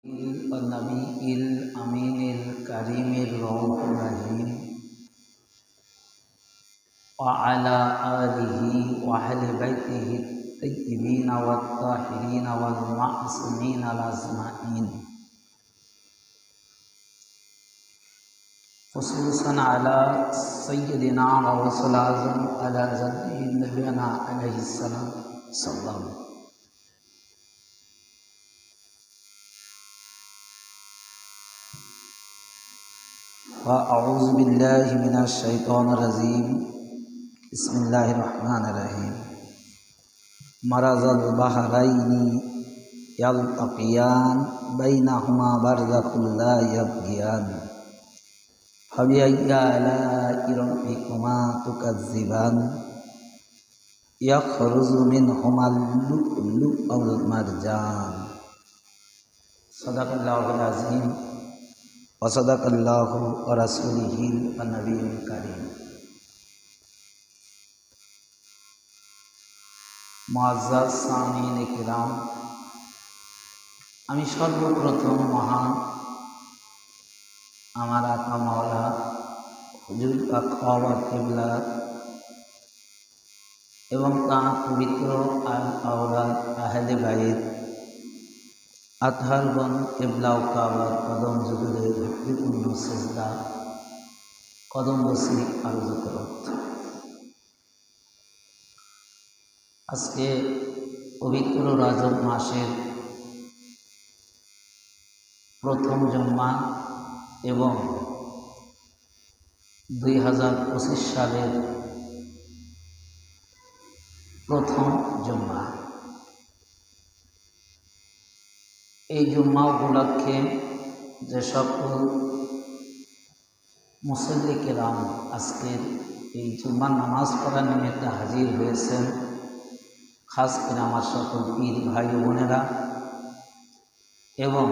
النبي الأمين الكريم الرؤوف الرحيم وعلى آله وأهل بيته الطيبين والطاهرين والمعصومين الأجمعين خصوصا على سيدنا ورسول الأعظم على جده نبينا عليه السلام صلى الله عليه وسلم. وأعوذ بالله من الشيطان الرجيم بسم الله الرحمن الرحيم مرج البحرين يلتقيان بينهما برزخ لا يبغيان فبأي آلاء ربكما تكذبان يخرج منهما اللؤلؤ والمرجان صدق الله العظيم وصدق الله ورسوله النبي الكريم। মুআজ্জাজ সামিঈন কিরাম, আমি সর্বপ্রথম মহান আমার আকা মাওলা হুজুর পাক কিবলা এবং তাঁর পবিত্র আল আওলাদ আহলে বাইত আতহারগণ কিবলা ও কাবার কদম জুড়ে ভক্তিপূর্ণ সিজদা কদম বসি আরজ করত। আজকে পবিত্র রজব মাসের প্রথম জুম্মা এবং 2025 সালের প্রথম জুম্মা। এই জুম্মা উপলক্ষে যে সকল মুসল্লি কেরাম আজকের এই জুম্মার নামাজ পড়ার নিমিত্তে হাজির হয়েছেন, খাস করে আমার সকল পীর ভাই বোনেরা এবং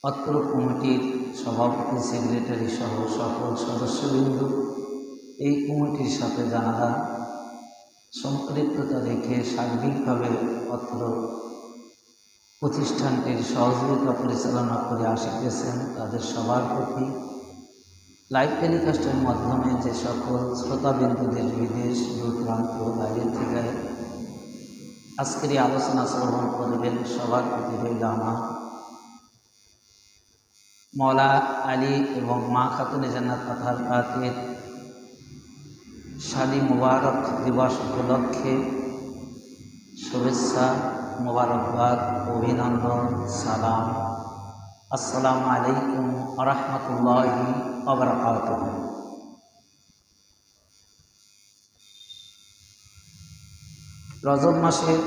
অত্র কমিটির সভাপতি সেক্রেটারি সহ সকল সদস্যবৃন্দ, এই কমিটির সাথে যারা সম্পৃক্ততা রেখে সার্বিকভাবে অত্র প্রতিষ্ঠানটির সহযোগিতা পরিচালনা করে আসিতেছেন, তাদের সবার প্রতি লাইভ টেলিকাস্টের মাধ্যমে যে সকল শ্রোতাবিন্দুদের বিদেশ দূরপ্রান্ত বাইরে থেকে আজকের এই আলোচনা শ্রবণ করবেন, সবার প্রতি রইল আমার মওলা আলী এবং মা খাতুনে জান্নাত আতহার পাকের শাদী মুবারক দিবস উপলক্ষে শুভেচ্ছা, মোবারকবাদ, অভিনন্দন, সালাম। আসসালামু আলাইকুম ওয়া রাহমাতুল্লাহি ওয়া বারাকাতুহু। রজব মাসের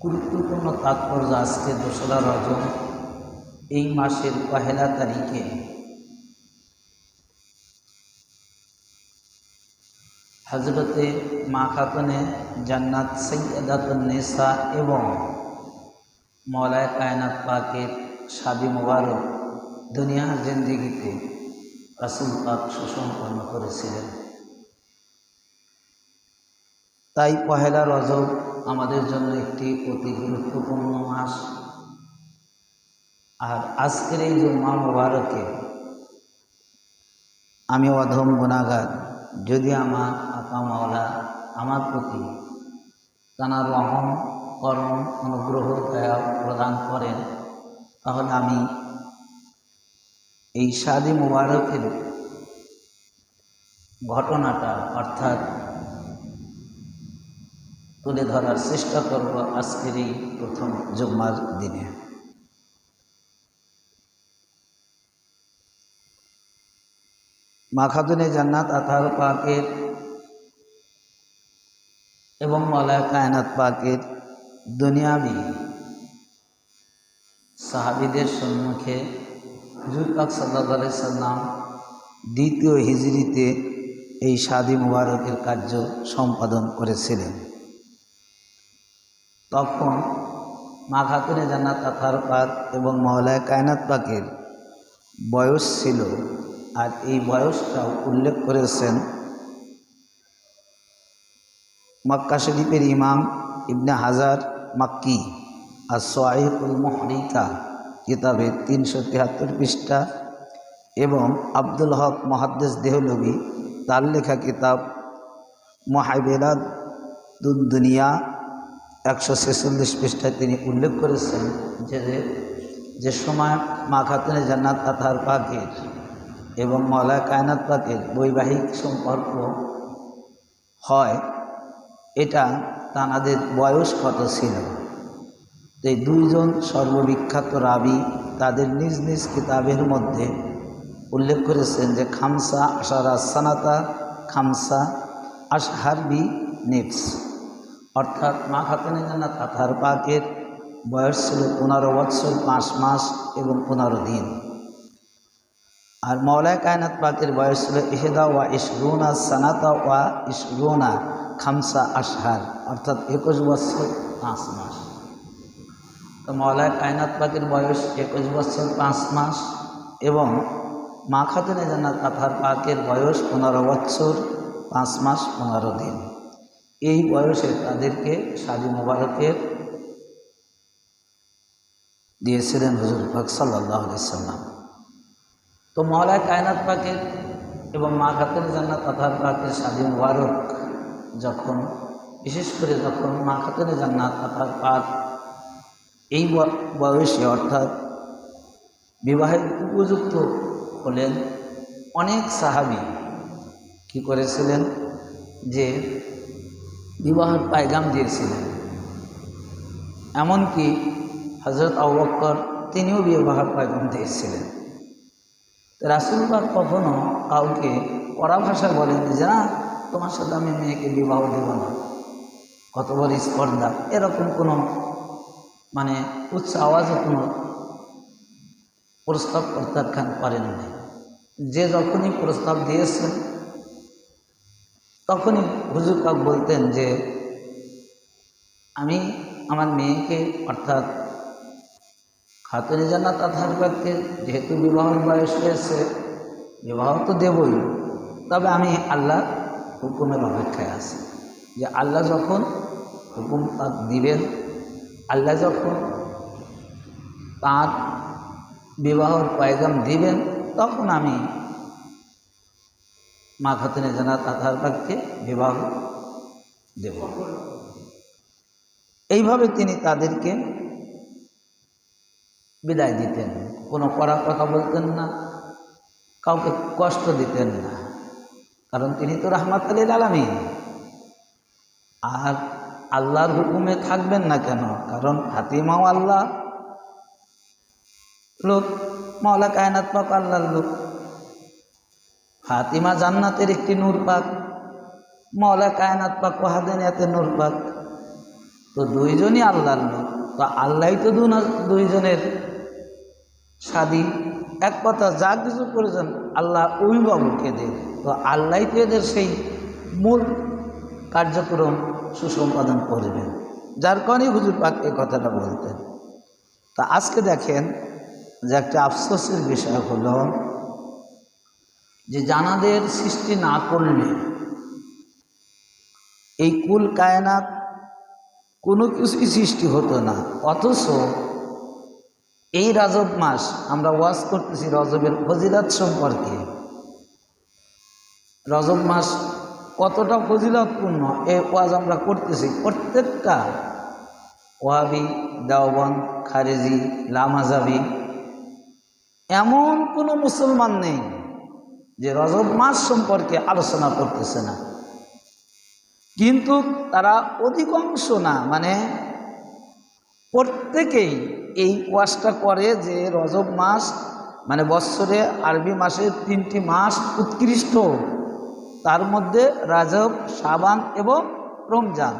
গুরুত্বপূর্ণ তাৎপর্য আজকে 2রা রজব। এই মাসের পহেলা তারিখে হযরতে মা খাতুনে জান্নাত সাইয়্যিদাতুন নিসা এবং মওলায়ে কায়নাত পাকের শাদী মুবারক দুনিয়ার জিন্দেগিতে রাসূল পাক সুসম্পন্ন করেছিলেন। তাই পহেলা রজব আমাদের জন্য একটি অতি গুরুত্বপূর্ণ মাস। আর আজকের এই জুম্মা মুবারকে আমি অধম গুনাহগার, যদি আমার আকা মাওলা আমার প্রতি তাঁর রহম করম অনুগ্রহ দয়া প্রদান করেন, তাহলে আমি এই শাদী মুবারকের ঘটনাটা অর্থাৎ তুলে ধরার চেষ্টা করব আজকের এই প্রথম জুম্মার দিনে। মা খাতুনে জান্নাত আতহার পাকের এবং মওলায়ে কায়নাত পাকের দুনিয়াবি সাহাবীদের সম্মুখে হুজুর পাক সাল্লাল্লাহু আলাইহি সাল্লাম 2য় হিজরিতে এই শাদী মুবারকের কার্য সম্পাদন করেছিলেন। তখন মা খাতুনে জান্নাত আতহার পাক এবং মওলায়ে কায়নাত পাকের বয়স ছিল, আর এই বয়সটাও উল্লেখ করেছেন মক্কা শরীফের ইমাম ইবনে হাজার মাক্কি আস-সাওয়াইকুল মুহরিকা কিতাবে 373 পৃষ্ঠা এবং আব্দুল হক মুহাদ্দিস দেহলভী তার লেখা কিতাব মুহাইবেলাতুদ দুনিয়া 146 পৃষ্ঠায় তিনি উল্লেখ করেছেন যে সময় মা খাতুনে জান্নাত আতহার পাকের এবং মওলা কায়নাত পাকের বৈবাহিক সম্পর্ক হয়, এটা তানাদের বয়স কত ছিল। এই দুইজন সর্ববিখ্যাত রাবি তাদের নিজ নিজ কিতাবের মধ্যে উল্লেখ করেছেন যে খামসা আশারা সানাতা খামসা আশহার বি নিফস, অর্থাৎ মা খাতুনে জান্নাত আতহার পাকের বয়স ছিল 15 বৎসর 5 মাস এবং 15 দিন, আর মওলা কায়নাত পাকের বয়স ছিল ইহদা ওয়া ইশরুনা সানাতা ওয়া ইশরুনা খামসা আশহার, অর্থাৎ 21 বৎসর 5 মাস। তো মওলা কায়নাত পাকের বয়স 21 বৎসর 5 মাস এবং মা খাতুনে জান্নাত আতহার পাকের বয়স 15 বৎসর 5 মাস 15 দিন। এই বয়সে তাদেরকে শাদী মোবারকের দিয়েছিলেন হুজুর পাক সাল্লাল্লাহু আলাইহি সাল্লাম। তো মওলা কায়নাত পাকের এবং মা খাতুনে জান্নাত আতহার পাকের শাদী মোবারক যখন, বিশেষ করে যখন মা খাতুনে জান্নাত আতহার পাক এই বয়সে অর্থাৎ বিবাহের উপযুক্ত হলেন, অনেক সাহাবী কি করেছিলেন যে বিবাহের পায়গাম দিয়েছিলেন। এমনকি হযরত আবু বকর তিনিও বিবাহের পায়গাম দিয়েছিলেন। রাসূলুল্লাহ কখনো কাউকে কড়া ভাষায় বলেন যে না, তোমার সাথে আমি মেয়েকে বিবাহ দেব না, কত বড় স্পর্ধা, এরকম কোনো মানে উচ্চ আওয়াজে কোনো প্রস্তাব প্রত্যাখ্যান করেন না। যে যখনই প্রস্তাব দিয়েছেন তখনই হুজুর পাক বলতেন যে আমি আমার মেয়েকে অর্থাৎ খাতুনে জান্নাত আতহার পাককে যেহেতু বিবাহের বয়স হয়েছে, বিবাহ তো দেবই, তবে আমি আল্লাহ হুকুমের অপেক্ষায় আছি, যে আল্লাহ যখন হুকুম দিবেন, আল্লাহ যখন তার বিবাহর পয়গাম দিবেন, তখন আমি মা খাতুনে জান্নাত আতহার পাককে বিবাহ দেব। এইভাবে তিনি তাদেরকে বিদায় দিতেন, কোনো কড়া কথা বলতেন না, কাউকে কষ্ট দিতেন না, কারণ তিনি তো রাহমাতুল লিল আলামিন। আর আল্লাহর হুকুমে থাকবেন না কেন? কারণ ফাতিমাও আল্লাহ লোক, মওলা কায়নাত পাক আল্লাহর লোক। ফাতিমা জান্নাতের একটি নূর পাক, মওলা কায়নাত পাক ওয়াহদানিয়াতের নূর পাক। তো দুইজনই আল্লাহর লোক, তো আল্লাহই তো দুইজনের শাদী, এক কথা যা কিছু করেছেন আল্লাহ অভিভাবককে দেন, তো আল্লাহই তো এদের সেই মূল কার্যক্রম সুসম্পাদন করবেন, যার কারণে হুজুর পাক এই কথাটা বলতেন। তা আজকে দেখেন যে একটা আফসোসের বিষয় হলো যে জানাদের সৃষ্টি না করলে এই কুল কায়নাত কোনো কিছুই সৃষ্টি হতো না। অথচ এই রজব মাস আমরা ওয়াজ করতেছি রজবের ফজিলত সম্পর্কে। রজব মাস কতটা ফজিলতপূর্ণ এই ওয়াজ আমরা করতেছি। প্রত্যেকটা ওয়াহাবি, দেওবন্দ, খারেজি, লামাজাবি এমন কোনো মুসলমান নেই যে রজব মাস সম্পর্কে আলোচনা করতেছে না। কিন্তু তারা অধিকাংশ না, মানে প্রত্যেকেই এই ওয়াজটা করে যে রজব মাস মানে বৎসরে আরবি মাসের 3টি মাস উৎকৃষ্ট, তার মধ্যে রাজব, শাবান এবং রমজান।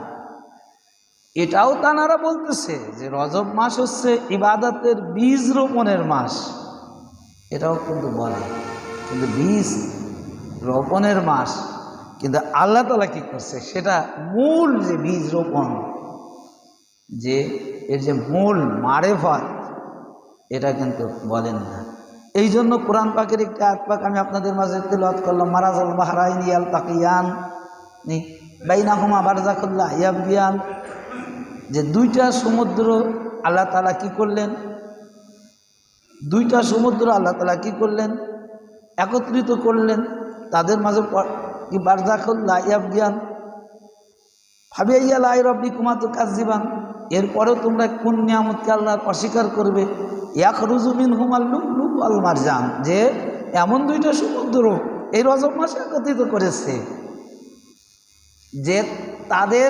এটাও তানারা বলতেছে যে রজব মাস হচ্ছে ইবাদতের বীজ রোপণের মাস, এটাও কিন্তু বলে, কিন্তু বীজ রোপণের মাস। কিন্তু আল্লাহ তাআলা কি করছে, সেটা মূল যে বীজ রোপণ, যে এর যে মূল মারেফাত, এটা কিন্তু বলেন না। এই জন্য কোরআন পাকের একটি আয়াত পাক আমি আপনাদের মাঝে তেলাওয়াত করলাম, মারাজাল বাহরাইনি ইয়ালতাকিয়ান বাইনাহুমা বারযাখুল লা ইয়াবগিয়ান, যে দুইটা সমুদ্র আল্লাহ তাআলা কি করলেন? দুইটা সমুদ্র আল্লাহ তাআলা কি করলেন? একত্রিত করলেন। তাদের মাঝে কি বারজাখুল লা ইয়াবগিয়ান ফাবিআইয়ি আলাই রাব্বিকুমা তুকাজ্জিবান। এরপরেও তোমরা কোন নিয়ামতকে আল্লাহর অস্বীকার করবে? ইয়াখরুজু মিনহুমাল লুলু ওয়াল মারজান, যে এমন দুইটা সমুদ্র এই রজব মাসে একত্রিত করেছে যে তাদের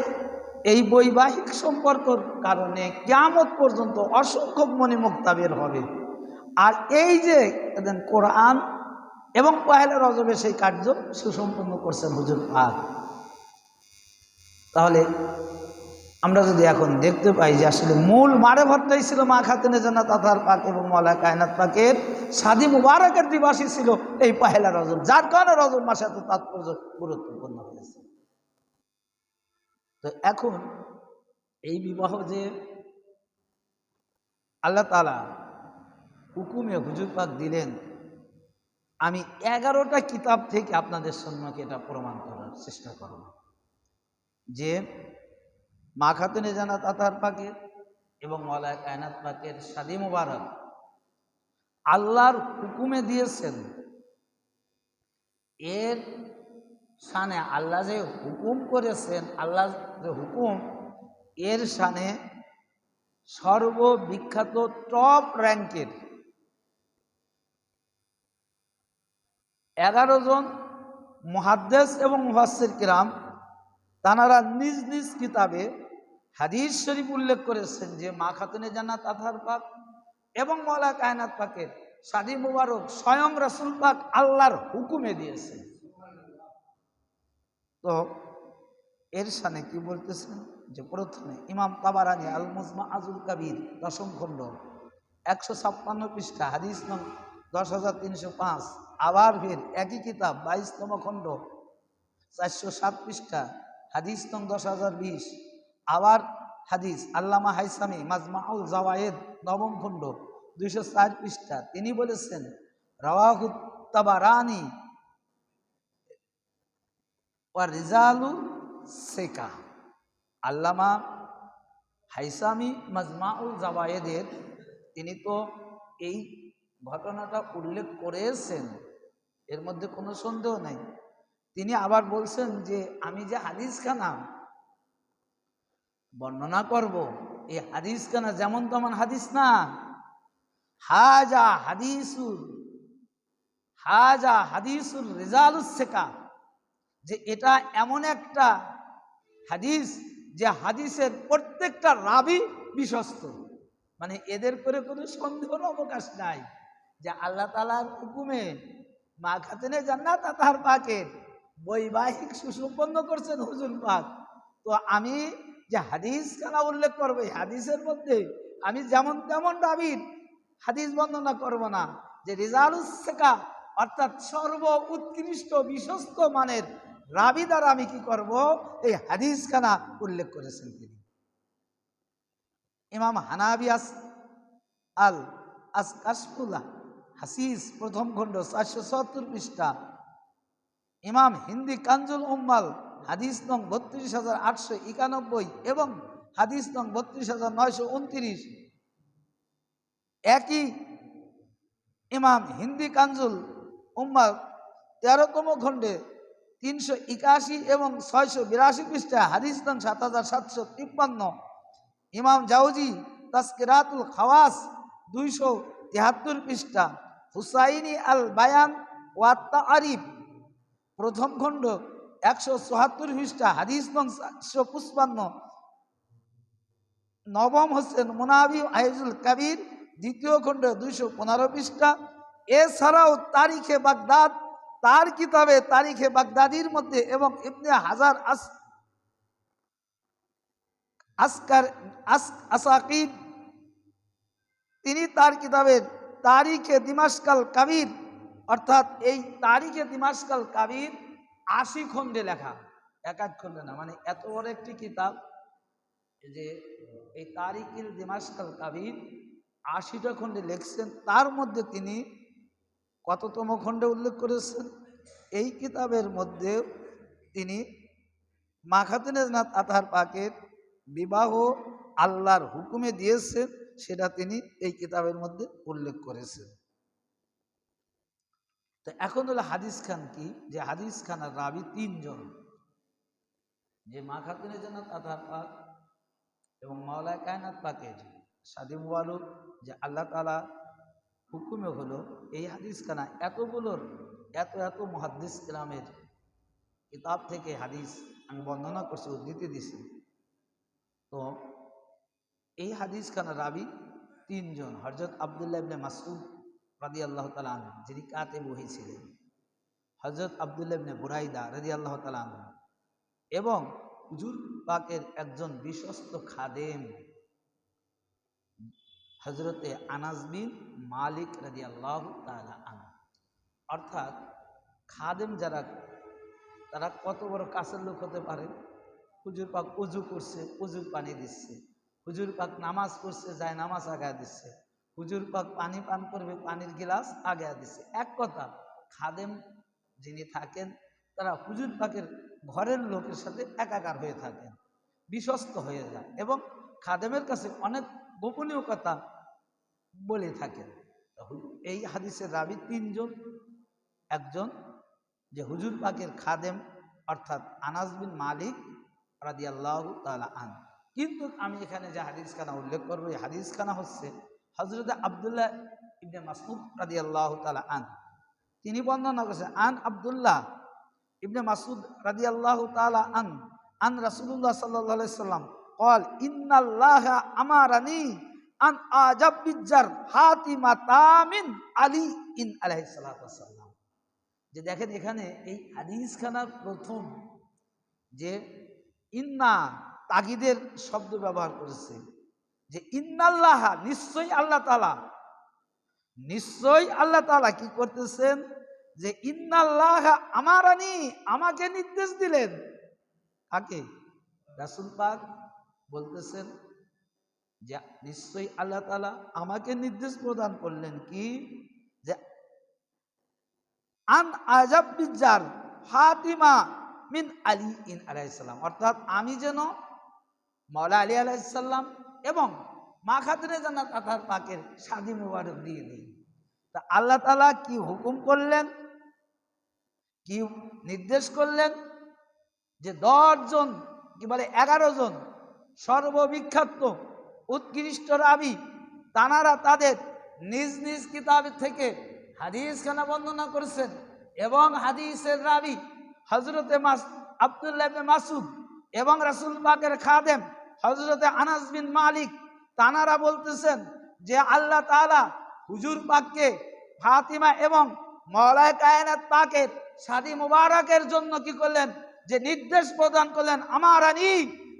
এই বৈবাহিক সম্পর্কের কারণে কিয়ামত পর্যন্ত অসংখ্য মণিমুক্তা বের হবে। আর এই যে কোরআন এবং পহেলা রজবে সেই কার্য সুসম্পন্ন করছেন হুজুর পাক। তাহলে আমরা যদি এখন দেখতে পাই যে আসলে মূল মারেফতটাই ছিল মা খাতুনে জান্নাত আতহার পাক এবং মওলা কায়নাত পাকের শাদী মুবারকের দিবসই ছিল এই পহেলা রজব, যার কারণে রজব মাসে এত তাৎপর্য গুরুত্বপূর্ণ হয়েছে। তো এখন এই বিবাহ যে আল্লাহ তাআলা হুকুমে হুজুর পাক দিলেন, আমি 11টা কিতাব থেকে আপনাদের সম্মুখে এটা প্রমাণ করার চেষ্টা করব যে মা খাতুনে জান্নাত আতহার পাকের এবং মওলা কায়নাত পাকের শাদী মুবারক আল্লাহর হুকুমে দিয়েছেন। এর শানে আল্লাহ যে হুকুম করেছেন, আল্লাহ যে হুকুম, এর শানে সর্ববিখ্যাত টপ র্যাঙ্কের 11 জন মুহাদ্দিস এবং মুফাসসির কিরাম তানারা নিজ নিজ কিতাবে হাদিস শরীফ উল্লেখ করেছেন যে মা খাতুনে জান্নাত আতহার পাক এবং মওলা কায়নাত পাকের শাদী মুবারক স্বয়ং রাসূল পাক আল্লাহর হুকুমে দিয়েছেন। তো এর শানে কি বলতেছেন যে প্রথমে ইমাম তাবারানী আল মুজমা আজুল কাবির 10ম খণ্ড 156 পৃষ্ঠা হাদিস নং 10305, আবার ফের একই কিতাব 22তম খণ্ড 407 পৃষ্ঠা হাদিস নং 10020, আবার হাদিস আল্লামা হাইসামি মাজমাউল জাওয়ায়েদ 9ম খণ্ড 204 পৃষ্ঠা, তিনি বলেছেন রাওয়াহু তাবারানী ওয়া রিজালু সেকা। আল্লামা হাইসামি মাজমাউল জাওয়ায়েদের তিনি তো এই ঘটনাটা উল্লেখ করেছেন, এর মধ্যে কোনো সন্দেহ নাই। তিনি আবার বলছেন যে আমি যে হাদিসখানা বর্ণনা করব, এই হাদিসখানা যেমন তেমন হাদিস না, হাজা হাদিসুল রিজালুস সেকা, যে এটা এমন একটা হাদিস যে হাদিসের প্রত্যেকটা রাবি বিশ্বস্ত, মানে এদের করে কোনো সন্দেহের অবকাশ নাই যে আল্লাহ তাআলার হুকুমে মা খাতুনে জান্নাত আতহার পাকের বৈবাহিক সুসম্পন্ন করছেন হুজুর পাক। তো আমি যে হাদিসখানা উল্লেখ করবো, এই হাদিসের মধ্যে আমি যেমন তেমন রাবির হাদিস বর্ণনা করব না, যে রিজালুস সেকা অর্থাৎ সর্ব উৎকৃষ্ট বিশ্বস্ত মানের রাবি দ্বারা আমি কি করব, এই হাদিসখানা উল্লেখ করেছেন তিনি। ইমাম হানাবি আল কাশফুল হাসিস 1ম খণ্ড 470 পৃষ্ঠা, ইমাম হিন্দি কানজুল উম্মাল হাদিস নং 32891 এবং হাদিস নং 32929, একই ইমাম হিন্দি কানজুল উম্মাল 13তম খণ্ডে 381 এবং 682 পৃষ্ঠা হাদিস নং 7753, ইমাম জাওজি তাসকিরাতুল খাওয়াস 273 পৃষ্ঠা, হুসাইনি আল বায়ান ওয়া তারিফ 1ম খণ্ড 174 পৃষ্ঠা হাদিস নং 755, নবম হোসেন মুনাবি আইজুল কাবির 2য় খণ্ড 215 পৃষ্ঠা। এছাড়াও তারিখে বাগদাদ, তার কিতাবে তারিখে বাগদাদির মধ্যে এবং ইবনে হাজার আসাকিব তিনি তার কিতাবের তারিখে দিমাশকাল কাবির, অর্থাৎ এই তারিখে দিমাশকাল কাবির 80 খণ্ডে লেখা, এক খণ্ডে না, মানে এত বড় একটি কিতাব যে এই তারিখের দিমাশকাল কাবির 80টা খণ্ডে লিখছেন। তার মধ্যে তিনি কততম খণ্ডে উল্লেখ করেছেন, এই কিতাবের মধ্যে তিনি মা খাতুনে জান্নাত আতহার পাকের বিবাহ আল্লাহর হুকুমে দিয়েছেন সেটা তিনি এই কিতাবের মধ্যে উল্লেখ করেছেন। তো এখন হলো হাদিস খান কি, যে হাদিস খানার রাবি তিনজন, যে মা খাতুনে জান্নাত আতাহার পাক এবং মাওলানা কায়নাত পাকের শাদী মুবারক, যে আল্লাহ তাআলা হুকুমে হলো এই হাদিস খানা এতগুলোর এত মুহাদ্দিস কিরামের কিতাব থেকে হাদিস আমি বর্ণনা করছি, উদ্ধৃতি দিছি। তো এই হাদিস খানা রাবি তিনজন, হযরত আব্দুল্লাহ ইবনে মাসউদ রাদিয়াল্লাহু তাআলা আনহু যিনি কাতিব ওহী ছিলেন, হযরত আব্দুল্লাহ ইবনে বুরাইদা রাদিয়াল্লাহু তাআলা আনহু এবং হুজুর পাকের একজন বিশ্বস্ত খাদেম হযরতে আনাস বিন মালিক রাদিয়াল্লাহু তাআলা আনহু। অর্থাৎ খাদেম যারা, তারা কত বড় কাছের লোক হতে পারে। হুজুর পাক ওযু করছে, ওযুর পানি দিচ্ছে। হুজুর পাক নামাজ পড়ছে, যায় নামাজ আগায় দিচ্ছে। হুজুর পাক পানি পান করবে, পানির গিলাস আগায় দিচ্ছে। এক কথা, খাদেম যিনি থাকেন তারা হুজুর পাকের ঘরের লোকের সাথে একাকার হয়ে থাকেন, বিশ্বস্ত হয়ে যায় এবং খাদেমের কাছে অনেক গোপনীয় কথা বলে থাকেন। এই হাদিসের রাবি তিনজন, একজন যে হুজুর পাকের খাদেম অর্থাৎ আনাস বিন মালিক রাদিয়াল্লাহু তাআলা আনহু। কিন্তু আমি এখানে যে হাদিস খানা উল্লেখ করবো, এই হাদিস খানা হচ্ছে হযরত আব্দুল্লাহ ইবনে মাসউদ রাদিয়াল্লাহু তাআলা আনহু, তিনি বর্ণনা করেছেন আন আব্দুল্লাহ ইবনে মাসউদ রাদিয়াল্লাহু তাআলা আন রাসূলুল্লাহ সাল্লাল্লাহু আলাইহি সাল্লাম قال ইন্নাল্লাহা আমারানি আন আজাব বিজ্জার হাতিমা তামিন আলী ইন আলাইহিস সালাতু ওয়াস সালাম। যে দেখেন এখানে এই হাদিস খানার প্রথম যে ইন্না তাগিদের শব্দ ব্যবহার করেছে, যে ইন্নাল্লাহ নিশ্চয়ই আল্লাহ তাআলা, নিশ্চয়ই আল্লাহ তাআলা কি করতেছেন, যে ইন্নাল্লাহ আমারানি আমাকে নির্দেশ দিলেন। কাকে? রাসূল পাক বলতেছেন যে নিশ্চয়ই আল্লাহ তাআলা আমাকে নির্দেশ প্রদান করলেন কি, যে আন আজাব বিজ্জার ফাতিমা মিন আলী ইন আলাইহিস সালাম, অর্থাৎ আমি যেন মাওলা আলী আলাইহিস সালাম এবং মা খাতুনে জান্নাত আতাহার পাকের শাদী মুবারক দিয়ে দিই। তা আল্লাহ তাআলা কি হুকুম করলেন, কি নির্দেশ করলেন, যে 10 জন কি বলে 11 জন সর্ববিখ্যাত উৎকৃষ্ট রাবী, তানারা তাদের নিজ নিজ কিতাব থেকে হাদিস খানা বর্ণনা করেছেন এবং হাদিসের রাবী হযরতে আব্দুল্লাহ ইবনে মাসউদ এবং রাসূল পাকের খাদেম হযরতে আনাস বিন মালিক, তানারা বলতেছেন যে আল্লাহ তাআলা হুজুর পাককে ফাতিমা এবং মাওলানা কায়নাত পাকের শাদী মুবারকের জন্য কি করলেন, যে নির্দেশ প্রদান করলেন। আমারানি,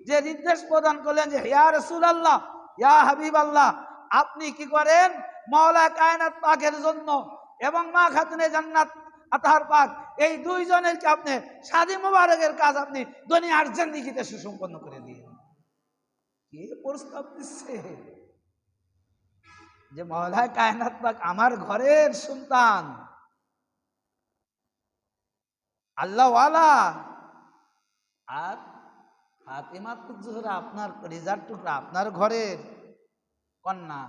যে নির্দেশ প্রদান করলেন যে ইয়া রাসূলুল্লাহ, ইয়া হাবিবাল্লাহ, আপনি কি করেন মাওলানা কায়নাত পাকের জন্য এবং মা খাতুনে জান্নাত আতাহার পাক এই দুইজনের কি আপনি শাদী মুবারকের কাজ আপনি দুনিয়ার জিন্দেগিতে সুসম্পন্ন করে দিন। কি প্রস্তাব দিচ্ছে যে মাওলানা কায়নাত পাক আমার ঘরের সন্তান, আল্লাহওয়ালা, আর ফাতিমা জোহরা আপনার কলিজার টুকরা, আপনার ঘরের কন্যা।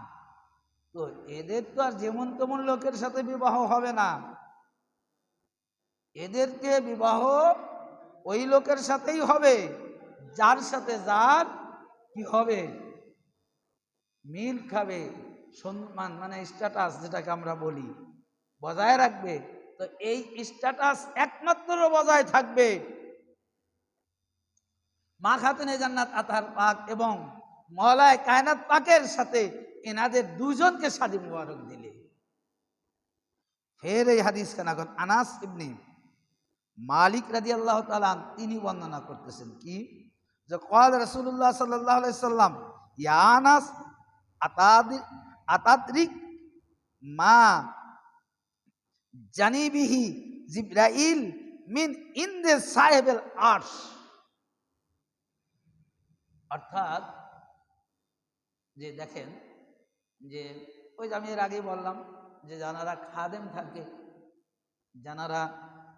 তো এদের তো আর যেমন তেমন লোকের সাথে বিবাহ হবে না, এদেরকে বিবাহ ওই লোকের সাথেই হবে যার সাথে যার কি হবে, মিল খাবে, সম্মান মানে স্ট্যাটাস যেটাকে আমরা বলি বজায় রাখবে। তো এই স্ট্যাটাস একমাত্র বজায় থাকবে মা খাতুনে জান্নাত আতাহার পাক এবং মাওলানা কায়নাত পাকের সাথে এনাদের দুজনকে শাদী মুবারক দিলে। ফের এই হাদিস খানাগত আনাস ইবনে মালিক রাদিয়াল্লাহু তাআলা তিনি বর্ণনা করতেছেন কি, যে ক্বাল রাসূলুল্লাহ সাল্লাল্লাহু আলাইহি সাল্লাম ইয়া আনাস আতাদরিক মা জানিবিহি জিবরাইল মিন ইনদে সাহেবেল আরশ। অর্থাৎ যে দেখেন যে ওই যে আমি এর আগেই বললাম যে যারা খাদেম থাকে, যারা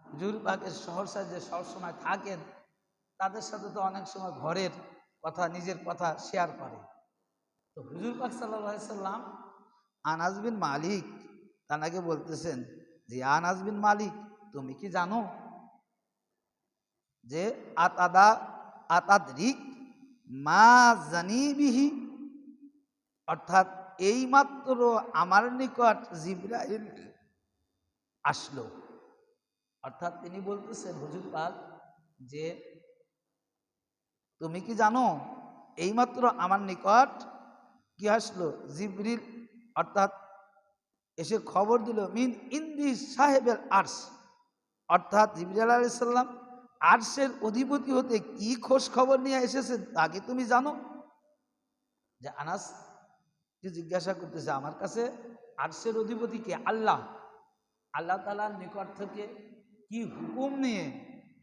হুজুর পাকের সহসা যে সবসময় থাকেন, তাদের সাথে তো অনেক সময় ঘরের কথা নিজের কথা শেয়ার করে। তো হুজুর পাক সাল্লাল্লাহু আলাইহি সাল্লাম আনাস বিন মালিক তানাকে বলতেছেন যে আনাস বিন মালিক, তুমি কি জানো যে আতাদরিক মা জানিবিহি, অর্থাৎ এইমাত্র আমার নিকট জিবরাইল আসলো। অর্থাৎ তিনি বলতেছেন হুজুর পাক যে তুমি কি জানো এইমাত্র আমার নিকট কি আসলো, জিবরিল, অর্থাৎ এসে খবর দিল মিন ইন্দি সাহেবের আরশ, অর্থাৎ জিবরিল আলাইহিস সালাম আরশের অধিপতি হতে কি খোঁজ খবর নিয়ে এসেছেন তা কি তুমি জানো? যে আনাস কি জিজ্ঞাসা করতেছে, আমার কাছে আরশের অধিপতি কে? আল্লাহ, আল্লাহ তাআলার নিকট থেকে কি হুকুম নিয়ে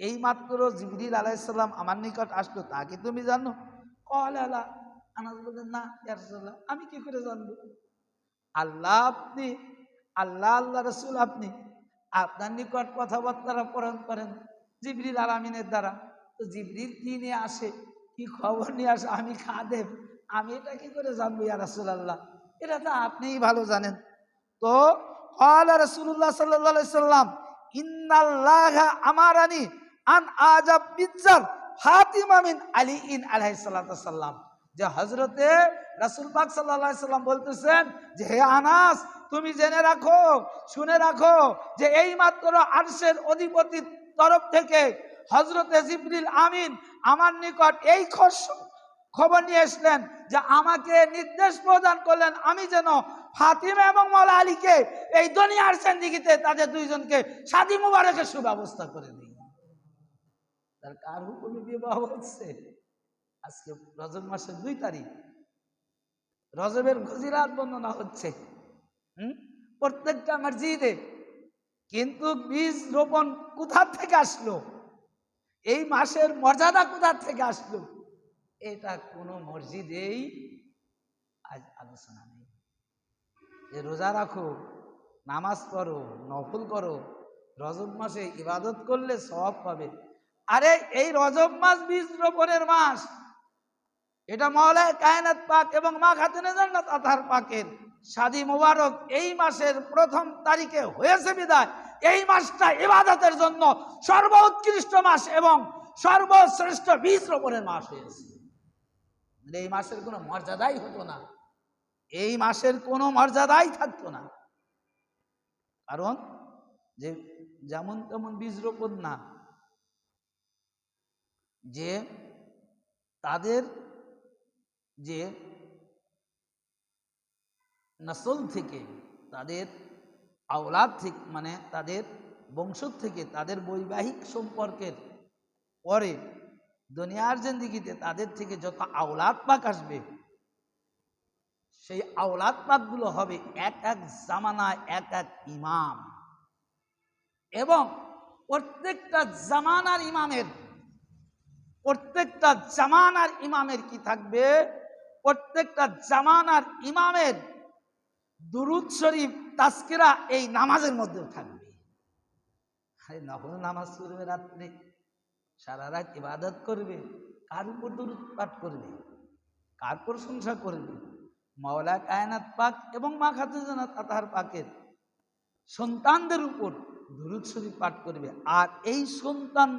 এইমাত্র জিবরিল আলাইহিস সালাম আমার নিকট আসলো তা কি তুমি জানো? ক্বালা লা, আনাস বলেন না ইয়া রাসূলুল্লাহ, আমি কি করে জানবো? আল্লাহ আপনি, আল্লাহ আল্লাহ রাসূল আপনি, আপনার নিকট কথাবার্তা প্রেরণ করেন জিবরিল আলামিনের দ্বারা, তো জিবরিল কি নিয়ে আসে, কি খবর নিয়ে আসে, আমি খাদেম, আমি এটা কি করে জানবো ইয়া রাসূলুল্লাহ? এটা তো আপনিই ভালো জানেন। তো ক্বালা রাসূলুল্লাহ সাল্লাল্লাহু আলাইহি সাল্লাম ইন্নাল্লাহা আমারানি আন আজাব বিজ্জার ফাতিমা মিন আলী আলাইহিস সালাতু ওয়াস সালাম, যে হযরতে রাসূল পাক সাল্লাল্লাহু আলাইহি সাল্লাম বলতেছেন যে হে আনাস, তুমি জেনে রাখো, শুনে রাখো যে এইমাত্র আরশের অধিপতির তরফ থেকে হযরতে জিবরিল আমিন আমার নিকট এই খবর নিয়ে আসলেন যে আমাকে নির্দেশ প্রদান করলেন আমি যেন ফাতিমা এবং মাওলা আলীকে এই দুনিয়ার জিন্দেগিতে তাদের দুইজনকে শাদী মুবারকের সুব্যবস্থা করে দিই। তার কার হুকুমে বিবাহ হচ্ছে? আজকে রজব মাসের 2 তারিখ, রজবের ফজিলত বর্ণনা হচ্ছে প্রত্যেকটা মসজিদে, কিন্তু বীজ রোপণ কোথা থেকে আসলো, এই মাসের মর্যাদা কোথা থেকে আসলো, এটা কোনো মসজিদেই আজ আলোচনা নেই। যে রোজা রাখো, নামাজ পড়ো, নফল করো, রজব মাসে ইবাদত করলে সওয়াব পাবে। আরে এই রজব মাস বীজ রোপণের মাস, এটা মাওলায়ে কায়নাত পাক এবং মা খাতুনে জান্নাত আতহার পাকের শাদী মোবারক এই মাসের 1ম তারিখে হয়েছে বিদায় এই মাসটা ইবাদতের জন্য সর্বোৎকৃষ্ট মাস এবং সর্বশ্রেষ্ঠ বীজ রোপণের মাস হয়েছে। এই মাসের কোনো মর্যাদাই হতো না, এই মাসের কোনো মর্যাদাই থাকতো না, কারণ যে যেমন তেমন বীজ রোপণ না, যে তাদের যে নসল থেকে, তাদের আওলাদ থেকে, মানে তাদের বংশ থেকে, তাদের বৈবাহিক সম্পর্কের পরে দুনিয়ার জিন্দেগিতে তাদের থেকে যত আওলাদ পাক আসবে, সেই আওলাদ পাকগুলো হবে এক এক জামানায় এক এক ইমাম, এবং প্রত্যেকটা জামানার ইমামের কি থাকবে, প্রত্যেকটা জামানার ইমামের দুরূদ শরীফ তাজকিরা এই নামাজের মধ্যে থাকবে। আরে নফল নামাজ পড়বে, রাত্রে সারা রাত ইবাদত করবে, কার উপর দুরূদ পাঠ করবে, কার প্রশংসা করবে? মাওলা কায়নাত পাক এবং মা খাতুনে জান্নাত আতহার পাকের সন্তানদের উপর দুরূদ শরীফ পাঠ করবে। আর এই সন্তান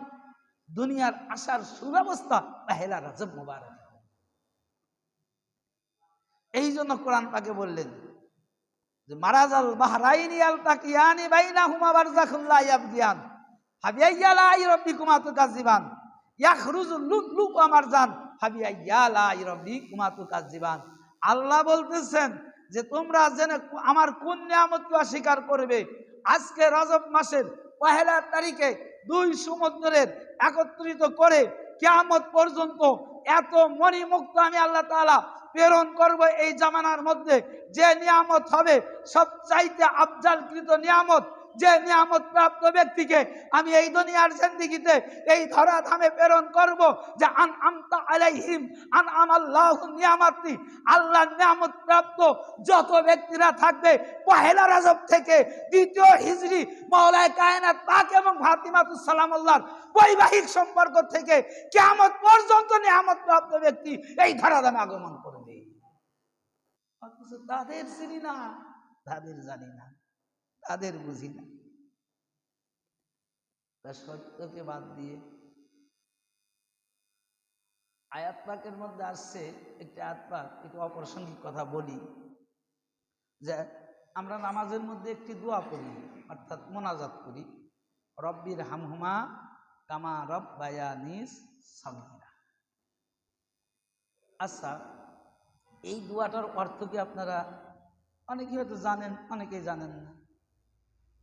দুনিয়ার আসার সুব্যবস্থা পহেলা রজব মুবারক। এই জন্য কোরআন পাকে বললেন যে মারাজাল বাহরাইনি আলতাকিয়ানি বাইনাহুমা বারযাখুন লা ইয়াবগিয়ান ফাবিআইয়ি আলাই রাব্বিকুমা তুকাজ্জিবান ইয়াখরুজুল লুকলুক ওয়া মারজান ফাবিআইয়ি আলাই রাব্বিকুমা তুকাজ্জিবান। আল্লাহ বলতেছেন যে তোমরা জেনে আমার কোন নিয়ামতকে অস্বীকার করবে। আজকে রজব মাসের 1 তারিখে 2 সমুদ্রের একত্রিত করে কিয়ামত পর্যন্ত এত মণিমুক্ত আমি আল্লাহ তাআলা প্রেরণ করব এই জামানার মধ্যে, যে নিয়ামত হবে সবচাইতে আফজালকৃত নিয়ামত, যে নিয়ামত প্রাপ্ত ব্যক্তিকে আমি এই দুনিয়ার জিন্দেগিতে এই ধরাধামে প্রেরণ করব, যে আনআমতা আলাইহিম আনআমাল্লাহু নিয়ামাতি, আল্লাহর নিয়ামত প্রাপ্ত যত ব্যক্তিরা থাকবে 1 রজব থেকে 2 হিজরি মাওলায়ে কায়নাত পাক এবং ফাতিমাতুস সালামুল্লাহর বৈবাহিক সম্পর্ক থেকে কিয়ামত পর্যন্ত নিয়ামত প্রাপ্ত ব্যক্তি এই ধরাধামে আগমন করবে। অথচ তাদের চিনি না, তাদের জানি না, তাদের বুঝি না। তা সত্যকে বাদ দিয়ে আয়াত পাকের মধ্যে আসছে একটি আয়াত পাক, একটু অপ্রাসঙ্গিক কথা বলি, যে আমরা নামাজের মধ্যে একটি দোয়া পড়ি, অর্থাৎ মোনাজাত করি, রব্বির হামহুমা কামা রব্বায়ানিস সাগীরা। আচ্ছা, এই দোয়াটার অর্থ কি আপনারা অনেকেই হয়তো জানেন, অনেকেই জানেন না।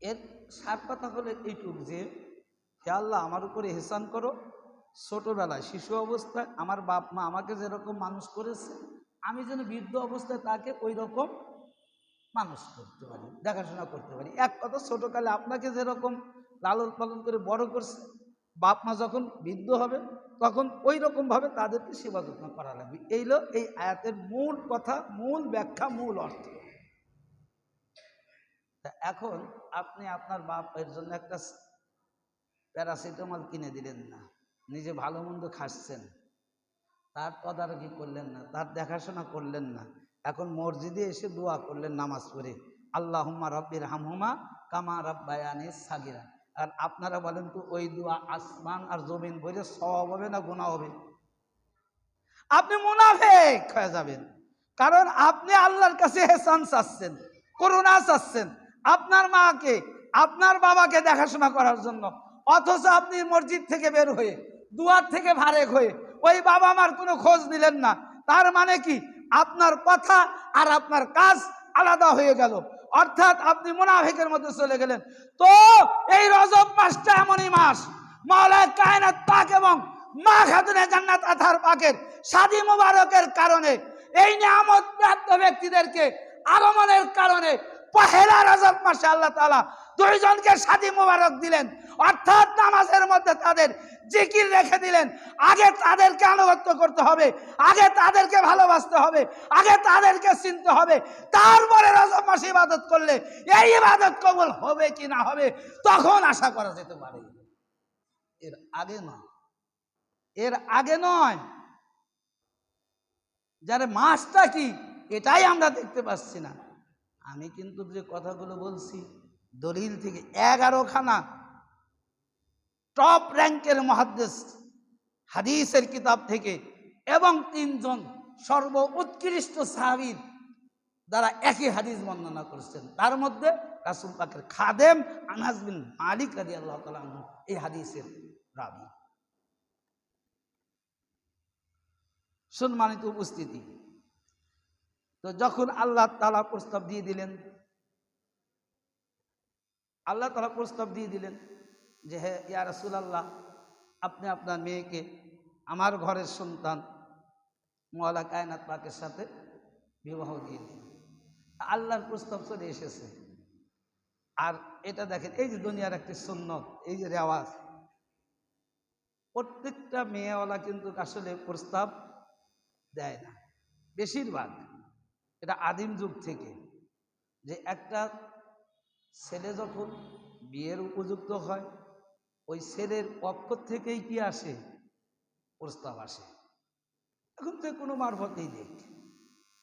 এর সার কথা হলো এইটুক যে, হে আল্লাহ, আমার উপরে এহসান করো, ছোটবেলায় শিশু অবস্থায় আমার বাপ মা আমাকে যেরকম মানুষ করেছে, আমি যেন বৃদ্ধ অবস্থায় তাকে ওই রকম মানুষ করতে পারি, দেখাশোনা করতে পারি। এক কথা, ছোটকালে আপনাকে যেরকম লালন পালন করে বড় করছে, বাপ মা যখন বৃদ্ধ হবে তখন ওই রকম ভাবে তাদেরকে সেবা যত্ন করা লাগবে। এই হলো এই আয়াতের মূল কথা, মূল ব্যাখ্যা, মূল অর্থ। এখন আপনি আপনার বাপের জন্য একটা প্যারাসিটামল কিনে দিলেন না, নিজে ভালো মন্দ খাচ্ছেন, তার তদারকি করলেন না, তার দেখাশোনা করলেন না। এখন মসজিদে এসে দোয়া করলেন নামাজ পড়ে, আল্লাহুম্মা রব্বির হামহুমা কামা রাব্বায়ানি সাগীরা। আর আপনারা বলেন তো, ওই দোয়া আসমান আর জমিন বলে সওয়াব হবে না গুনাহ হবে? আপনি মুনাফিক হয়ে যাবেন, কারণ আপনি আল্লাহর কাছে এহসান চাচ্ছেন, করুণা চাচ্ছেন আপনার মাকে, আপনার বাবাকে দেখাশোনা করার জন্য, অথচ আপনি মসজিদ থেকে বের হয়ে, দুয়ার থেকে ফারেক হয়ে ওই বাবা মার কোনো খোঁজ নিলেন না। তার মানে কি? আপনার কথা আর আপনার কাজ আলাদা হয়ে গেল, অর্থাৎ আপনি মুনাফিকের মধ্যে চলে গেলেন। তো এই রজব মাসটা এমনই মাস, মাওলানা কায়নাত পাক এবং মা খাতুনে জান্নাত আতহার পাকের শাদী মুবারকের কারণে, এই নিয়ামত প্রাপ্ত ব্যক্তিদেরকে আগমনের কারণে পহেলা রজব মাসে আল্লাহ তাআলা দুইজনকে শাদী মুবারক দিলেন, অর্থাৎ নামাজের মধ্যে তাদের জিকির রেখে দিলেন। আগে তাদেরকে আনুগত্য করতে হবে, আগে তাদেরকে ভালোবাসতে হবে, আগে তাদেরকে চিনতে হবে, তারপরে রজব মাসে ইবাদত করলে এই ইবাদত কবুল হবে কি না হবে তখন আশা করা যেতে পারে, এর আগে নয়, এর আগে নয়। যারা মাসটা কি এটাই আমরা দেখতে পাচ্ছি না। আমি কিন্তু যে কথাগুলো বলছি দলিল থেকে 11খানা টপ র্যাঙ্কের মুহাদ্দিস হাদিসের কিতাব থেকে এবং 3জন সর্ব উৎকৃষ্ট সাহাবীর দ্বারা একই হাদিস বর্ণনা করেছেন। তার মধ্যে রাসূল পাকের খাদেম আনাস বিন মালিক রাদিয়াল্লাহু তাআলা আনহু এই হাদিসের রাবী। সম্মানিত উপস্থিতি, তো যখন আল্লাহ তাআলা প্রস্তাব দিয়ে দিলেন, আল্লাহ তাআলা প্রস্তাব দিয়ে দিলেন যে, হে ইয়া রাসূলুল্লাহ, আপনি আপনার মেয়েকে আমার ঘরের সন্তান মাওলা কায়নাত পাকের সাথে বিবাহ দিয়ে দিন। আল্লাহর প্রস্তাব চলে এসেছে। আর এটা দেখেন, এই যে দুনিয়ার একটি সুন্নত, এই যে রেওয়াজ, প্রত্যেকটা মেয়েওয়ালা কিন্তু আসলে প্রস্তাব দেয় না, বেশিরভাগ। এটা আদিম যুগ থেকে, যে একটা ছেলে যখন বিয়ের উপযুক্ত হয়, ওই ছেলের পক্ষ থেকেই কি আসে? প্রস্তাব আসে। এখন যে কোনো মারফতেই দেখ,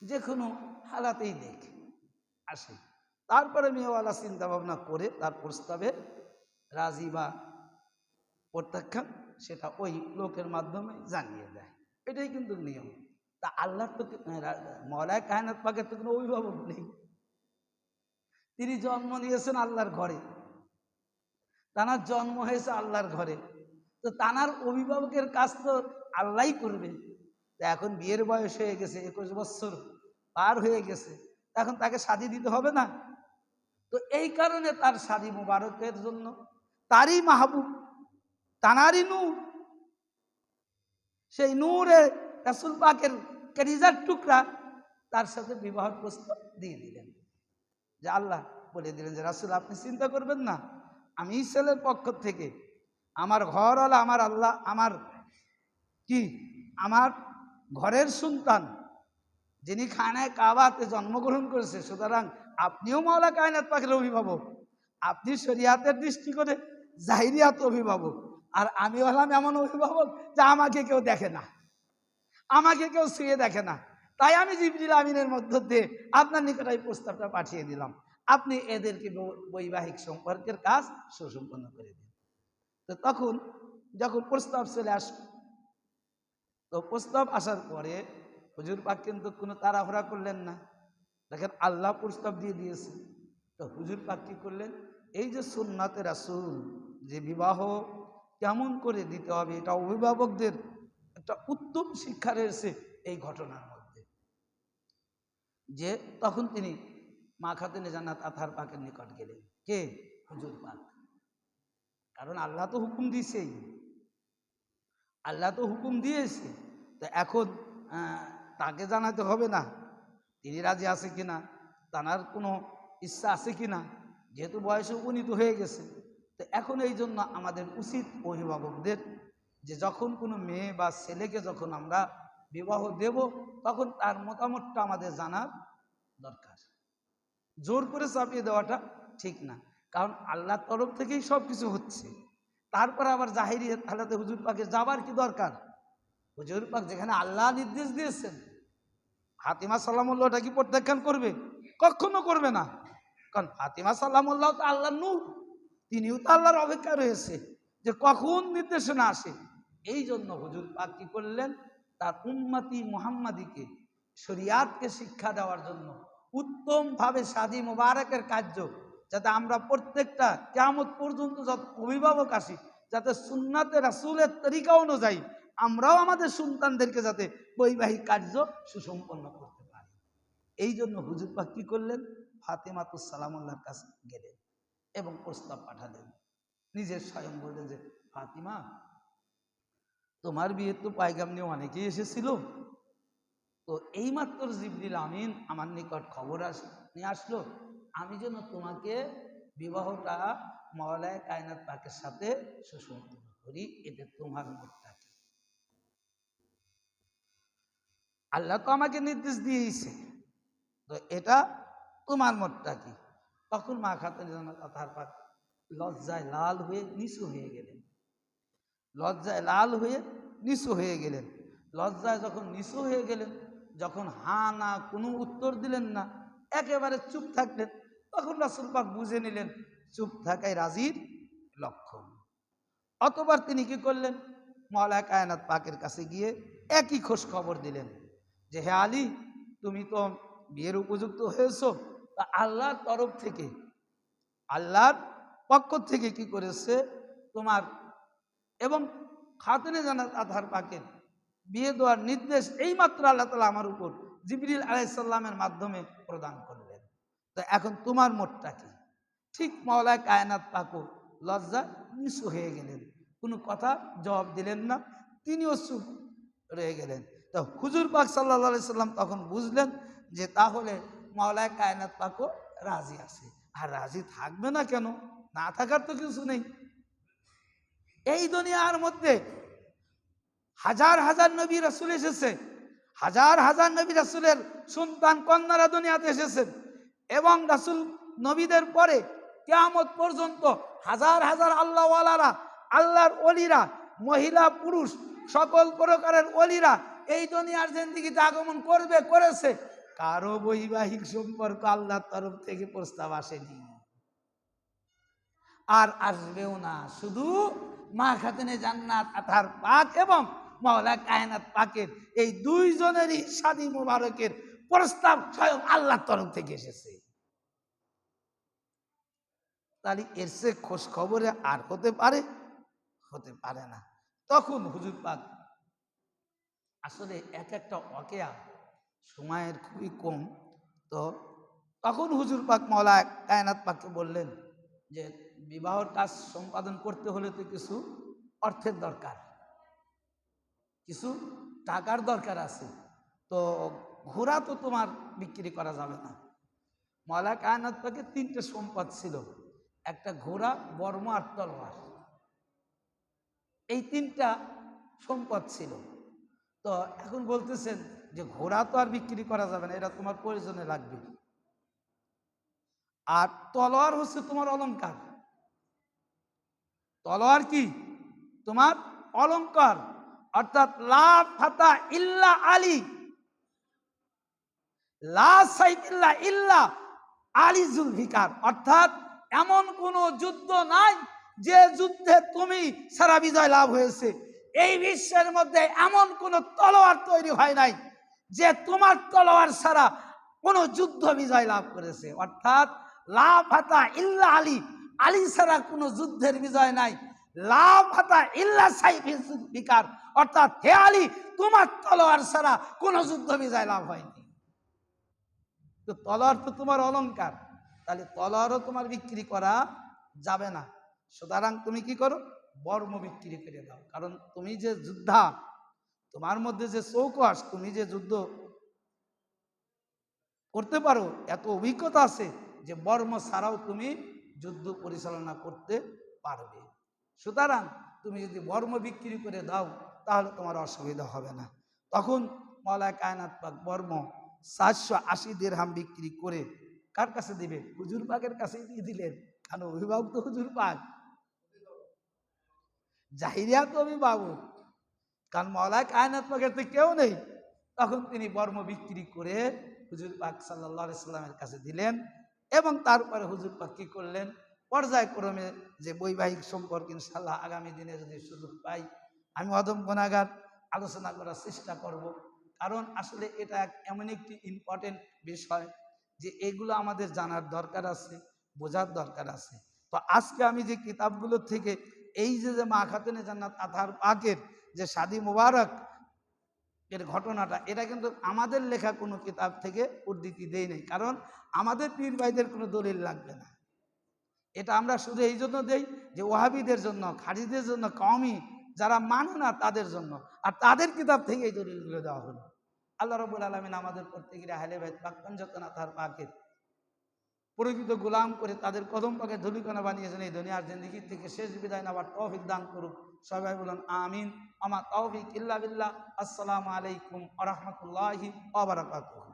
যে কোনো হালাতেই দেখ আসে। তারপরে মেয়েওয়ালা চিন্তা ভাবনা করে তার প্রস্তাবে রাজি বা প্রত্যাখ্যান সেটা ওই লোকের মাধ্যমে জানিয়ে দেয়। এটাই কিন্তু নিয়ম। তা আল্লাহর তো মাওলানা কায়নাত পাকের তো কোনো অভিভাবক নেই, তিনি জন্ম নিয়েছেন আল্লাহর ঘরে, তানার জন্ম হয়েছে আল্লাহর ঘরে, তো তানার অভিভাবকের কাজ তো আল্লাহই করবে। এখন বিয়ের বয়স হয়ে গেছে, 21 বছর পার হয়ে গেছে, এখন তাকে শাদী দিতে হবে না? তো এই কারণে তার শাদী মুবারকের জন্য তারই মাহবুব, তানারই নূর, সেই নূরে রাসূল পাকের কলিজার টুকরা তার সাথে বিবাহ প্রস্তাব দিয়ে দিলেন। যে আল্লাহ বলে দিলেন যে, রাসূল আপনি চিন্তা করবেন না, আমি ছেলের পক্ষ থেকে আমার ঘরওয়ালা, আমার আল্লাহ, আমার কি, আমার ঘরের সন্তান, যিনি খানায় কাবাতে জন্মগ্রহণ করেছে, সুতরাং আপনিও মাওলা কায়নাত পাকের অভিভাবক, আপনি শরিয়াতের দৃষ্টি করে জাহিরিয়াত অভিভাবক, আর আমি হলাম এমন অভিভাবক যে আমাকে কেউ দেখে না, আমাকে কেউ ছুঁয়ে দেখে না, তাই আমি জিবরিল আমিনের মধ্য দিয়ে আপনার নিকট এই প্রস্তাবটা পাঠিয়ে দিলাম, আপনি এদেরকে বৈবাহিক সম্পর্কের কাজ সুসম্পন্ন করে দিন। তো তখন যখন প্রস্তাব চলে আসলো, তো প্রস্তাব আসার পরে হুজুর পাক কিন্তু কোনো তাড়াহুড়া করলেন না। দেখেন আল্লাহ প্রস্তাব দিয়ে দিয়েছে, তো হুজুর পাক কি করলেন, এই যে সুন্নাতে রাসূল, যে বিবাহ কেমন করে দিতে হবে এটা অভিভাবকদের একটা উত্তম শিক্ষা রয়েছে এই ঘটনার মধ্যে। যে তখন তিনি মা খাতুনে জান্নাত আতহার পাকের নিকট গেলেন। কে? হুজুর পাক। কারণ আল্লাহ তো হুকুম দিয়েছেই, আল্লাহ তো হুকুম দিয়েছে। তো এখন তাকে জানাতে হবে না তিনি রাজি আছে কিনা, তার কোনো ইচ্ছা আছে কিনা, যেহেতু বয়সে উপনীত হয়ে গেছে। তো এখন এই জন্য আমাদের উচিত অভিভাবকদের যে যখন কোনো মেয়ে বা ছেলেকে যখন আমরা বিবাহ দেব, তখন তার মতামতটা আমাদের জানার দরকার। জোর করে চাপিয়ে দেওয়াটা ঠিক না, কারণ আল্লাহর তরফ থেকেই সব কিছু হচ্ছে। তারপরে আবার জাহিরি হালাতে হুজুর পাকে যাবার কি দরকার? হুজুর পাক যেখানে আল্লাহ নির্দেশ দিয়েছেন, ফাতিমা সালামুল্লাহটা কি প্রত্যাখ্যান করবে? কখনো করবে না। কারণ ফাতিমা সালামুল্লাহ তো আল্লাহর নূর, তিনিও তো আল্লাহর অপেক্ষা রয়েছে যে কখন নির্দেশনা আসে। এই জন্য হুজুর পাক কি করলেন, তার উম্মতি মুহাম্মাদিকে শরিয়াতকে শিক্ষা দেওয়ার জন্য উত্তমভাবে শাদী মোবারকের কার্য, যাতে আমরা প্রত্যেকটা কিয়ামত পর্যন্ত যত অভিভাবক আসি, যাতে সুন্নাতে রাসূলের তরিকা অনুযায়ী আমরাও আমাদের সন্তানদেরকে যাতে বৈবাহিক কার্য সুসম্পন্ন করতে পারি। এই জন্য হুজুর পাক কি করলেন, ফাতেমাতুস সালামুল্লাহর কাছে গেলেন এবং প্রস্তাব পাঠালেন। নিজের স্বয়ং বললেন যে ফাতিমা, তোমার বিয়ে তো পায়গাম নিয়ে অনেকেই এসেছিল, তো এইমাত্র জিবরিল আমিন আমার নিকট খবর নিয়ে আসলো, আমি যেন তোমাকে বিবাহটা মওলায়ে কায়নাত পাকের সাথে সুসম্পন্ন করি, এতে তোমার মতটা কি? আল্লাহ তো আমাকে নির্দেশ দিয়েছে, তো এটা তোমার মতটা কি? তখন মা খাতুনে জান্নাত আতহার পাক লজ্জায় লাল হয়ে নিচু হয়ে গেলেন। লজ্জায় লাল হয়ে নিচু হয়ে গেলেন। লজ্জায় যখন নিচু হয়ে গেলেন, যখন হা না কোনো উত্তর দিলেন না, একেবারে চুপ থাকলেন, তখন রাসূল পাক বুঝে নিলেন চুপ থাকাই রাজির লক্ষণ। অতবার তিনি কি করলেন, মওলায়ে কায়নাত পাকের কাছে গিয়ে একই খোঁজ খবর দিলেন যে হে আলী, তুমি তো বিয়ের উপযুক্ত হয়েছো, তা আল্লাহর তরফ থেকে, আল্লাহর পক্ষ থেকে কি করেছে তোমার এবং খাতুনে জান্নাত আতহার পাকের বিয়ে দেওয়ার নির্দেশ এইমাত্র আল্লাহ তাআলা আমার উপর জিবরিল আলাইহিস সালামের মাধ্যমে প্রদান করলেন। তো এখন তোমার মতটা কি? ঠিক মওলায়ে কায়নাত পাকও লজ্জায় নিচু হয়ে গেলেন, কোনো কথা জবাব দিলেন না, তিনিও চুপ রয়ে গেলেন। তো হুজুর পাক সাল্লাল্লাহু আলাইহি সাল্লাম তখন বুঝলেন যে তাহলে মওলায়ে কায়নাত পাকও রাজি আছে। আর রাজি থাকবে না কেন? না থাকার তো কিছু নেই। এই দুনিয়ার মধ্যে হাজার হাজার নবী রাসূল এসেছে, হাজার হাজার নবী রাসূলের সন্তান কন্যারা দুনিয়াতে এসেছেন, এবং রাসূল নবীদের পরে কিয়ামত পর্যন্ত হাজার হাজার আল্লাহওয়ালারা, আল্লাহর ওলিরা, মহিলা পুরুষ সকল প্রকারের ওলিরা এই দুনিয়ার জিন্দেগিতে আগমন করবে, করেছে। কারো বৈবাহিক সম্পর্ক আল্লাহর তরফ থেকে প্রস্তাব আসেনি, আর আসবেও না। শুধু মা খাতুনে জান্নাত আতহার পাক এবং মওলায়ে কায়নাত পাকের এই দুইজনেরই শাদী মোবারকের প্রস্তাব স্বয়ং আল্লাহর তরফ থেকে এসেছে। তাহলে এর সে খোঁজ খবরে আর হতে পারে? হতে পারে না। তখন হুজুর পাক আসলে এক একটা ওয়াকিয়া সময়ের খুবই কম, তো তখন হুজুর পাক মওলায়ে কায়নাত পাককে বললেন যে বিবাহর কাজ সম্পাদন করতে হলে তো কিছু অর্থের দরকার, কিছু টাকার দরকার আছে। তো ঘোড়া তো তোমার বিক্রি করা যাবে না। মওলায়ে কায়নাত পাকের তিনটে সম্পদ ছিল, একটা ঘোড়া, বর্ম আর তলোয়ার, এই তিনটা সম্পদ ছিল। তো এখন বলতেছেন যে ঘোড়া তো আর বিক্রি করা যাবে না, এটা তোমার প্রয়োজনে লাগবে, আর তলোয়ার হচ্ছে তোমার অলংকার। তলোয়ার কি? তোমার অলংকার, অর্থাৎ লা ফাতা ইল্লা আলী, লা সাইফিল্লা ইল্লা আলী জুলফিকার, অর্থাৎ এমন কোন যুদ্ধ নাই যে যুদ্ধে তুমি সারা বিজয় লাভ হয়েছে। এই বিশ্বের মধ্যে এমন কোন তলোয়ার তৈরি হয় নাই যে তোমার তলোয়ার ছাড়া কোন যুদ্ধ বিজয় লাভ করেছে। অর্থাৎ লা ফাতা ইল্লা আলী, আলী ছাড়া কোন যুদ্ধের বিজয় নাই। লা ফাতা ইল্লা সাইফিল জুলফিকার, অর্থাৎ হে আলী তোমার তলোয়ার ছাড়া কোন যুদ্ধ বিজয় লাভ হয়নি। তো তলোয়ার তো তোমার অলংকার, তাহলে তলোয়ারও তোমার বিক্রি করা যাবে না। সুতরাং তুমি কি করো, বর্ম বিক্রি করে দাও। কারণ তুমি যে যোদ্ধা, তোমার মধ্যে যে চৌকস, তুমি যে যুদ্ধ করতে পারো, এত অভিজ্ঞতা আছে যে বর্ম ছাড়াও তুমি যুদ্ধ পরিচালনা করতে পারবে। সুতরাং তুমি যদি বর্ম বিক্রি করে দাও তাহলে তোমার অসুবিধা হবে না। তখন মওলানা কায়নাত পাক বর্ম 480 দিরহাম বিক্রি করে কার কাছে দিবে? হুজুর পাকের কাছে দিয়ে দিলেন। কারণ অভিভাবক তো হুজুর পাক, জাহিরিয়া তো অভিভাবক, কারণ মওলানা কায়নাত পাকের তো কেউ নেই। তখন তিনি বর্ম বিক্রি করে হুজুর পাক সাল্লাল্লাহু আলাইহি সাল্লামের কাছে দিলেন। এবং তারপরে হুজুর পাক কি করলেন, পর্যায়ক্রমে যে বৈবাহিক সম্পর্ক ইনশাআল্লাহ আগামী দিনে যদি সুযোগ পাই আমি অদম গুনাহগার আলোচনা করার চেষ্টা করব। কারণ আসলে এটা এমন একটি ইম্পর্টেন্ট বিষয় যে এগুলো আমাদের জানার দরকার আছে, বোঝার দরকার আছে। তো আজকে আমি যে কিতাবগুলো থেকে এই যে মা খাতুনে জান্নাত আতহার পাকের যে শাদী মুবারক এর ঘটনাটা, এটা কিন্তু আমাদের লেখা কোনো কিতাব থেকে উদ্ধৃতি দেই নাই। কারণ আমাদের পীর ভাইদের কোনো দলিল লাগবে না। এটা আমরা শুধু এই জন্য দেই যে ওয়াহাবিদের জন্য, খারিজদের জন্য, কওমি যারা মানে না তাদের জন্য, আর তাদের কিতাব থেকে এই দলিলগুলো দেওয়া হলো। আল্লাহ রাব্বুল আলামিন আমাদের প্রত্যেকের আহলে বাইত পাক পঞ্চতনা তার পাকের প্রকৃত গোলাম করে তাদের কদম পাকে ধুলিকণা বানিয়েছেন। এই দুনিয়ার জিন্দেগি থেকে শেষ বিদায় নেওয়ার তৌফিক দান করুক। সবাই বলুন আমিন। আমা তৌফিক ইল্লা বিল্লাহ। আসসালামু আলাইকুম ওয়া রাহমাতুল্লাহি ওয়া বারাকাতুহু।